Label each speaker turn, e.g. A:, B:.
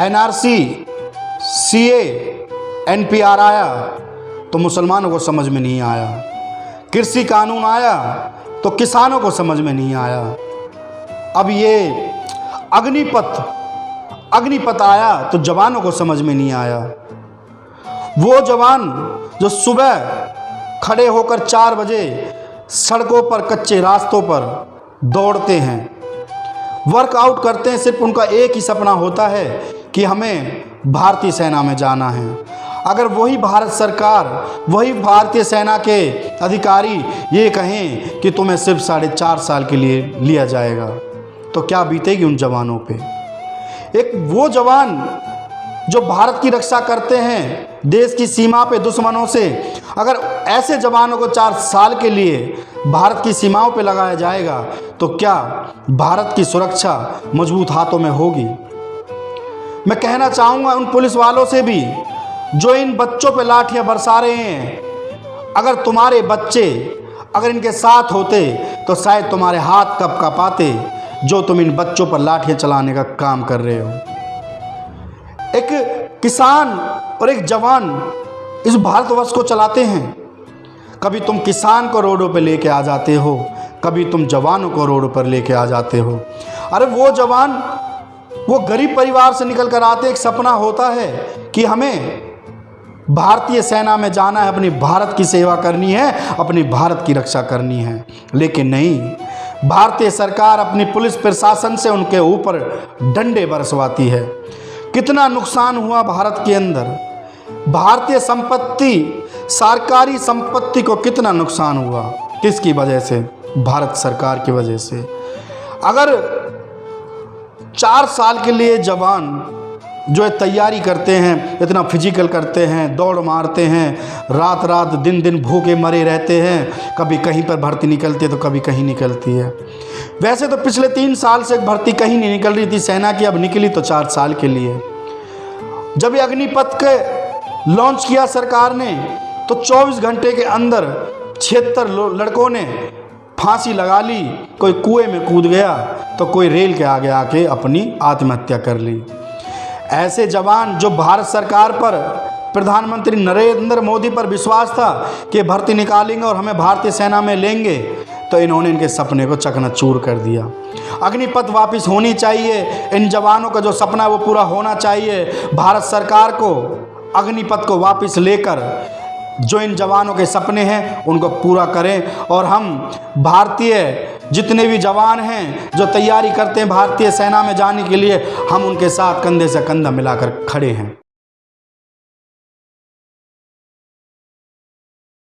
A: NRC, CA, NPR आया तो मुसलमानों को समझ में नहीं आया। कृषि कानून आया तो किसानों को समझ में नहीं आया। अब ये अग्निपथ आया तो जवानों को समझ में नहीं आया। वो जवान जो सुबह खड़े होकर 4 बजे सड़कों पर, कच्चे रास्तों पर दौड़ते हैं, वर्कआउट करते हैं, सिर्फ उनका एक ही सपना होता है कि हमें भारतीय सेना में जाना है। अगर वही भारत सरकार, वही भारतीय सेना के अधिकारी ये कहें कि तुम्हें सिर्फ 4.5 साल के लिए लिया जाएगा, तो क्या बीतेगी उन जवानों पे। एक वो जवान जो भारत की रक्षा करते हैं देश की सीमा पे दुश्मनों से, अगर ऐसे जवानों को 4 साल के लिए भारत की सीमाओं पे लगाया जाएगा तो क्या भारत की सुरक्षा मजबूत हाथों में होगी। मैं कहना चाहूँगा उन पुलिस वालों से भी जो इन बच्चों पे लाठियाँ बरसा रहे हैं, अगर तुम्हारे बच्चे अगर इनके साथ होते तो शायद तुम्हारे हाथ कब कांपते जो तुम इन बच्चों पर लाठियाँ चलाने का काम कर रहे हो। एक किसान और एक जवान इस भारतवर्ष को चलाते हैं। कभी तुम किसान को रोडों पर लेके आ जाते हो, कभी तुम जवानों को रोडों पर लेके आ जाते हो। अरे वो जवान, वो गरीब परिवार से निकल कर आते, एक सपना होता है कि हमें भारतीय सेना में जाना है, अपनी भारत की सेवा करनी है, अपनी भारत की रक्षा करनी है। लेकिन नहीं, भारतीय सरकार अपनी पुलिस प्रशासन से उनके ऊपर डंडे बरसवाती है। कितना नुकसान हुआ भारत के अंदर, भारतीय संपत्ति, सरकारी संपत्ति को कितना नुकसान हुआ, किसकी वजह से? भारत सरकार की वजह से। अगर 4 साल के लिए जवान जो तैयारी करते हैं, इतना फिजिकल करते हैं, दौड़ मारते हैं, रात रात दिन दिन भूखे मरे रहते हैं, कभी कहीं पर भर्ती निकलती है तो कभी कहीं निकलती है। वैसे तो पिछले 3 साल से भर्ती कहीं नहीं निकल रही थी सेना की, अब निकली तो 4 साल के लिए। जब ये अग्निपथ के लॉन्च किया सरकार ने तो 24 घंटे के अंदर 76 लड़कों ने फांसी लगा ली, कोई कुएं में कूद गया तो कोई रेल के आगे आके अपनी आत्महत्या कर ली। ऐसे जवान जो भारत सरकार पर, प्रधानमंत्री नरेंद्र मोदी पर विश्वास था कि भर्ती निकालेंगे और हमें भारतीय सेना में लेंगे, तो इन्होंने इनके सपने को चकनाचूर कर दिया। अग्निपथ वापस होनी चाहिए, इन जवानों का जो सपना है वो पूरा होना चाहिए। भारत सरकार को अग्निपथ को वापस लेकर जो इन जवानों के सपने हैं उनको पूरा करें, और हम भारतीय जितने भी जवान हैं जो तैयारी करते हैं भारतीय सेना में जाने के लिए, हम उनके साथ कंधे से कंधा मिलाकर खड़े हैं।